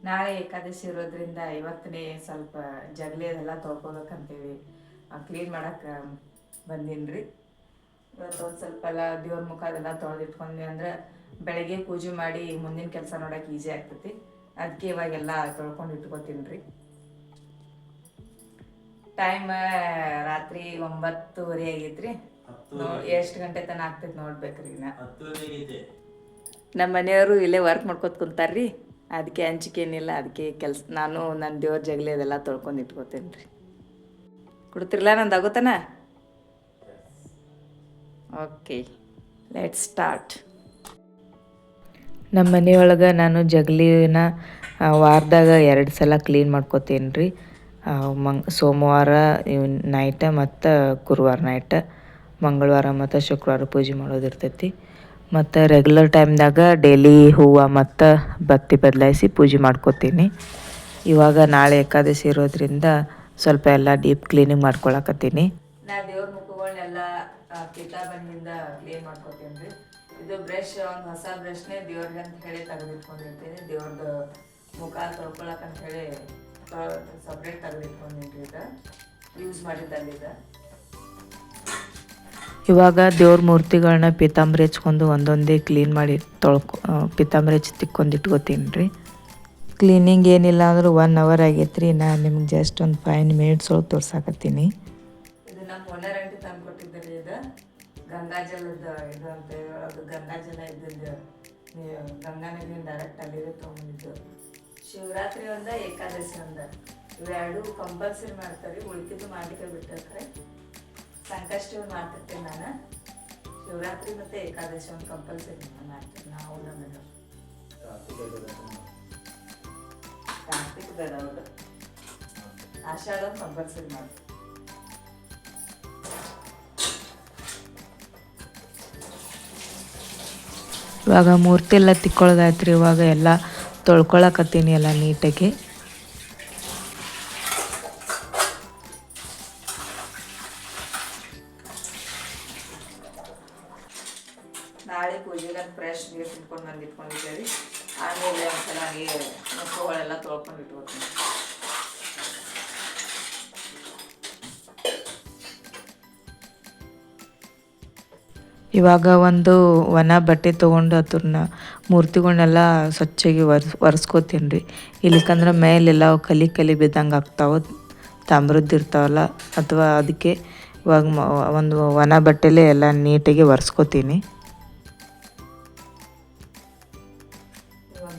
ನಾಳೆ ಏಕಾದಶಿ ಇರೋದ್ರಿಂದ ಇವತ್ತನೇ ಸ್ವಲ್ಪ ಜಗಲಿ ಅದೆಲ್ಲ ತೊಳ್ಕೊಬೇಕಂತೇಳಿ ಕ್ಲೀನ್ ಮಾಡಕ್ಕೆ ಬಂದೀನಿ ರೀ. ಇವತ್ತು ಒಂದು ಸ್ವಲ್ಪ ಎಲ್ಲ ದೇವ್ರ ಮುಖ ಅದೆಲ್ಲ ತೊಳೆದಿಟ್ಕೊಂಡ್ವಿ ಅಂದ್ರೆ ಬೆಳಗ್ಗೆ ಪೂಜೆ ಮಾಡಿ ಮುಂದಿನ ಕೆಲಸ ನೋಡೋಕೆ ಈಸಿ ಆಗ್ತೈತಿ. ಅದಕ್ಕೆ ಇವಾಗೆಲ್ಲ ತೊಳ್ಕೊಂಡು ಇಟ್ಕೊತೀನಿ ರೀ. ಟೈಮ್ ರಾತ್ರಿ 9:30 ಆಗೈತ್ರಿ. ಎಷ್ಟು ಗಂಟೆ ತನಕ ಆಗ್ತೈತೆ ನೋಡ್ಬೇಕ್ರಿ. ನಮ್ಮ ಮನೆಯವರು ಇಲ್ಲೇ ವರ್ಕ್ ಮಾಡ್ಕೊತ ಕುಂತಾರ್ರಿ. ಅದಕ್ಕೆ ಹಂಚಿಕೇನಿಲ್ಲ. ಅದಕ್ಕೆ ನಾನು ನನ್ನ ದೇವ್ರ ಜಗಲಿ ಅದೆಲ್ಲ ತೊಳ್ಕೊಂಡು ಇಟ್ಕೋತೀನಿ ರೀ. ಕೊಡ್ತಿರ್ಲ ನಂದು ಆಗುತ್ತಾನ? Okay, let's start. ನಮ್ಮ ಮನೆಯೊಳಗೆ ನಾನು ಜಗಲಿನ ವಾರದಾಗ 2 ಸಲ ಕ್ಲೀನ್ ಮಾಡ್ಕೋತೀನಿ ರೀ. ಸೋಮವಾರ ನೈಟ ಮತ್ತು ಗುರುವಾರ ನೈಟ, ಮಂಗಳವಾರ ಮತ್ತು ಶುಕ್ರವಾರ ಪೂಜೆ ಮಾಡೋದಿರ್ತೈತಿ. ಮತ್ತು ರೆಗ್ಯುಲರ್ ಟೈಮ್ದಾಗ ಡೈಲಿ ಹೂವು ಮತ್ತು ಬತ್ತಿ ಬದಲಾಯಿಸಿ ಪೂಜೆ ಮಾಡ್ಕೋತೀನಿ. ಇವಾಗ ನಾಳೆ ಏಕಾದಶಿ ಇರೋದ್ರಿಂದ ಸ್ವಲ್ಪ ಎಲ್ಲ ಡೀಪ್ ಕ್ಲೀನಿಂಗ್ ಮಾಡ್ಕೊಳಕತ್ತೀನಿ. ನಾ ದೇವ್ರ ಮುಖಗಳನ್ನೆಲ್ಲ ಕಿತಾಬನಿಯಿಂದ ಕ್ಲೀನ್ ಮಾಡ್ಕೋತೀನಿ ರೀ. ಇದು ಬ್ರಷ್ ಒಂದು ಹೊಸ ಬ್ರಷ್ನೇ ದೇವ್ರಿಗೆ ಅಂತ ಹೇಳಿ ತೆಗೆದಿಟ್ಕೊಂಡಿರ್ತೀನಿ. ದೇವ್ರದ್ದು ಮುಖ ತೊಳ್ಕೊಳಕಂತ ಹೇಳಿ ಸಪ್ರೇಟ್ ತೆಗೆದಿಟ್ಕೊಂಡಿರಿ. ಇದು ಯೂಸ್ ಮಾಡಿದ್ದಲ್ಲಿದೆ. ಇವಾಗ ದೇವ್ರ ಮೂರ್ತಿಗಳನ್ನ ಪೀತಾಂಬರಿ ಹಚ್ಕೊಂಡು ಒಂದೊಂದೇ ಕ್ಲೀನ್ ಮಾಡಿ ಪೀತಾಂಬರಿ ಹಚ್ಚಿ ತಿಕ್ಕೊಂಡು ಇಟ್ಕೋತೀನಿ ರೀ. ಕ್ಲೀನಿಂಗ್ ಏನಿಲ್ಲ ಅಂದರೂ 1 hour ಆಗೈತೆ ರೀ. ನಾನು ನಿಮ್ಗೆ ಜಸ್ಟ್ ಒಂದು 5 minutes ಒಳಗೆ ತೋರ್ಸಾಕತ್ತೀನಿ. ಇದು ನಮ್ಮ ಓನರ್ ಅಂಟಿ ತಂದು ಕೊಟ್ಟಿದ್ದಾರೆ. ಇದು ಗಂಗಾಜಲದ ಇದು ಅಂತ ಹೇಳೋದು. ಗಂಗಾಜಲ ಇದ್ದಿದ್ದು ಗಂಗಾ ನದಿಯಿಂದ ಡೈರೆಕ್ಟ್ ಅಲ್ಲಿಗೆ ತೊಗೊಂಡಿದ್ದು. ಶಿವರಾತ್ರಿ ಒಂದ ಏಕಾದಶಿ ಒಂದ ಇವೆರಡು ಕಂಪಲ್ಸರಿ ಮಾಡ್ತಾರೆ. ಉಳಿಕಿದ್ದು ಮಾಡ್ಲಿಕ್ಕೆ ಬಿಟ್ಟಿರ್ತಾರೆ. ಸಂಕಷ್ಟ ಮಾಡ್ತಿರ್ತೇನೆ ನಾನು. ಶಿವರಾತ್ರಿ ಮತ್ತು ಏಕಾದಶಿ ಒಂದು ಕಂಪಲ್ಸರಿ ಮಾಡ್ತೀವಿ ನಾವು. ನಮ್ಮ ಕಾರ್ತಿಕ್ ಬೇಡ, ಹೌದು, ಆಷಾಢ ಕಂಪಲ್ಸರಿ ಮಾಡ್ತೀವಿ. ಇವಾಗ ಮೂರ್ತಿ ಎಲ್ಲ ತಿಕ್ಕೊಳ್ಳೋದಾಯ್ತು ರೀ. ಇವಾಗ ಎಲ್ಲ ತೊಳ್ಕೊಳಕತ್ತೀನಿ ಎಲ್ಲ ನೀಟಾಗಿ. ನಾಳೆ ಪೂಜೆಗೆ ಫ್ರೆಶ್ ನೀರು ತಿಳ್ಕೊಂಡು ಇಟ್ಕೊಂಡಿದ್ದೇವೆ. ಆಮೇಲೆ ಒಂದ್ಸಲ ನೀರು ಮುಖಗಳೆಲ್ಲ ತೊಳ್ಕೊಂಡು ಇಟ್ಕೊತೀನಿ. ಇವಾಗ ಒಂದು ಒಣ ಬಟ್ಟೆ ತೊಗೊಂಡು ಅದನ್ನ ಮೂರ್ತಿಗಳನ್ನೆಲ್ಲ ಸ್ವಚ್ಛಾಗಿ ಒರೆಸ್ಕೋತೀನಿ ರೀ. ಇಲ್ಲಿಕಂದ್ರೆ ಮೇಲೆಲ್ಲ ಕಲಿ ಬಿದ್ದಂಗೆ ಆಗ್ತಾವೆ, ತಾಮ್ರದ್ದು ಇರ್ತಾವಲ್ಲ. ಅಥವಾ ಅದಕ್ಕೆ ಇವಾಗ ಒಂದು ಒಣ ಬಟ್ಟೆಲೇ ಎಲ್ಲ ನೀಟಾಗಿ ಒರೆಸ್ಕೋತೀನಿ.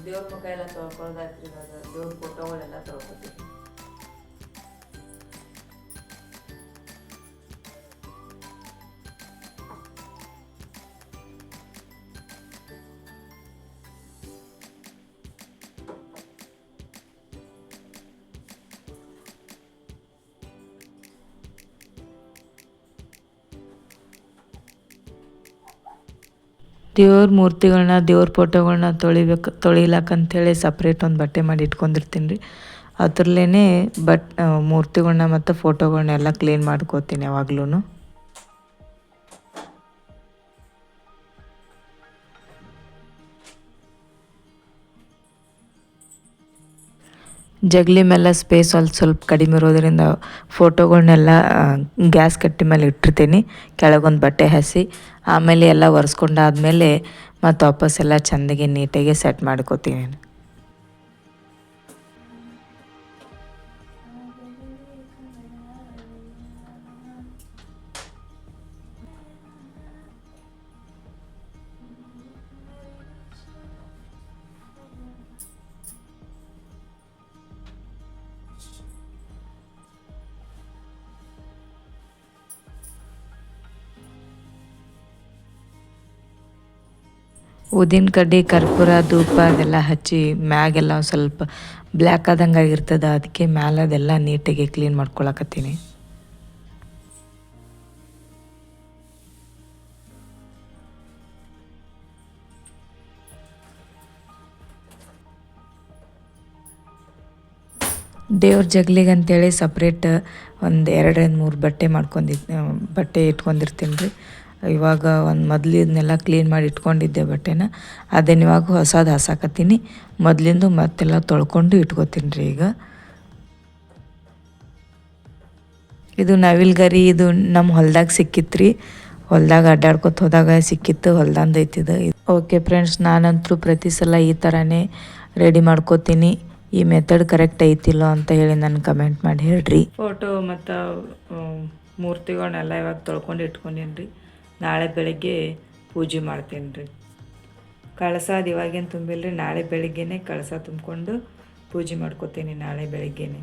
ದೇವ್ರ ಮುಖ ಎಲ್ಲ ತೊಳ್ಕೊಳ್ದಾಯ್ತು. ಇವಾಗ ದೇವ್ರ ಫೋಟೋಗಳೆಲ್ಲ ತೊಳ್ಕೊತೀನಿ. ದೇವ್ರ ಮೂರ್ತಿಗಳನ್ನ ದೇವ್ರ ಫೋಟೋಗಳನ್ನ ತೊಳಿಲಕ್ಕಂಥೇಳಿ ಸಪ್ರೇಟ್ ಒಂದು ಬಟ್ಟೆ ಮಾಡಿ ಇಟ್ಕೊಂಡಿರ್ತೀನಿ ರೀ. ಅದ್ರಲ್ಲೇ ಮೂರ್ತಿಗಳನ್ನ ಮತ್ತು ಫೋಟೋಗಳನ್ನೆಲ್ಲ ಕ್ಲೀನ್ ಮಾಡ್ಕೋತೀನಿ ಯಾವಾಗ್ಲೂ. ಜಗಲಿ ಮೇಲೆ ಸ್ಪೇಸ್ ಸ್ವಲ್ಪ ಕಡಿಮೆ ಇರೋದ್ರಿಂದ ಫೋಟೋಗಳನ್ನೆಲ್ಲ ಗ್ಯಾಸ್ ಕಟ್ಟಿ ಮೇಲೆ ಇಟ್ಟಿರ್ತೀನಿ. ಕೆಳಗೊಂದು ಬಟ್ಟೆ ಹಸಿ ಆಮೇಲೆ ಎಲ್ಲ ಒರೆಸ್ಕೊಂಡಾದ್ಮೇಲೆ ಮತ್ತು ವಾಪಸ್ ಎಲ್ಲ ಚೆಂದಾಗಿ ನೀಟಾಗಿ ಸೆಟ್ ಮಾಡ್ಕೋತೀನಿ. ಊದಿನ ಕಡ್ಡಿ, ಕರ್ಪೂರ, ಧೂಪ ಅದೆಲ್ಲ ಹಚ್ಚಿ ಮ್ಯಾಗೆಲ್ಲ ಸ್ವಲ್ಪ ಬ್ಲ್ಯಾಕ್ ಆದಂಗೆ ಆಗಿರ್ತದೆ. ಅದಕ್ಕೆ ಮ್ಯಾಲೆ ಅದೆಲ್ಲ ನೀಟಾಗಿ ಕ್ಲೀನ್ ಮಾಡ್ಕೊಳಕತ್ತೀನಿ. ದೇವ್ರ ಜಗ್ಲಿಗೆ ಅಂತೇಳಿ ಸಪ್ರೇಟ್ ಒಂದು 2-3 ಬಟ್ಟೆ ಬಟ್ಟೆ ಇಟ್ಕೊಂಡಿರ್ತೀನಿ ರೀ. ಇವಾಗ ಒಂದು ಮೊದಲಿದ್ನೆಲ್ಲ ಕ್ಲೀನ್ ಮಾಡಿ ಇಟ್ಕೊಂಡಿದ್ದೆ ಬಟ್ಟೆನ ಅದನ್ನ ಇವಾಗ ಹೊಸದು ಹಾಸಾಕತ್ತೀನಿ. ಮೊದಲಿಂದು ಮತ್ತೆಲ್ಲ ತೊಳ್ಕೊಂಡು ಇಟ್ಕೋತೀನಿ ರೀ ಈಗ. ಇದು ನವಿಲ್ಗರಿ, ಇದು ನಮ್ಮ ಹೊಲ್ದಾಗ ಸಿಕ್ಕಿತ್ತು ರೀ. ಹೊಲ್ದಾಗ ಅಡ್ಡಾಡ್ಕೊತ ಹೋದಾಗ ಸಿಕ್ಕಿತ್ತು, ಹೊಲ್ದಂದು ಐತಿದು. ಓಕೆ ಫ್ರೆಂಡ್ಸ್, ನಾನಂತರೂ ಪ್ರತಿ ಸಲ ಈ ಥರನೇ ರೆಡಿ ಮಾಡ್ಕೋತೀನಿ. ಈ ಮೆಥಡ್ ಕರೆಕ್ಟ್ ಐತಿಲ್ಲ ಅಂತ ಹೇಳಿ ನಾನು ಕಮೆಂಟ್ ಮಾಡಿ ಹೇಳ್ರಿ. ಫೋಟೋ ಮತ್ತು ಮೂರ್ತಿಗಳನ್ನೆಲ್ಲ ಇವಾಗ ತೊಳ್ಕೊಂಡು ಇಟ್ಕೊಂಡೀನಿ ರೀ. ನಾಳೆ ಬೆಳಗ್ಗೆ ಪೂಜೆ ಮಾಡ್ತೀನಿ ರೀ. ಕಳಸದ ಇವಾಗೇನು ತುಂಬಿಲ್ಲ ರೀ. ನಾಳೆ ಬೆಳಗ್ಗೆನೇ ಕಳಸ ತುಂಬಿಕೊಂಡು ಪೂಜೆ ಮಾಡ್ಕೋತೀನಿ ನಾಳೆ ಬೆಳಗ್ಗೆನೇ.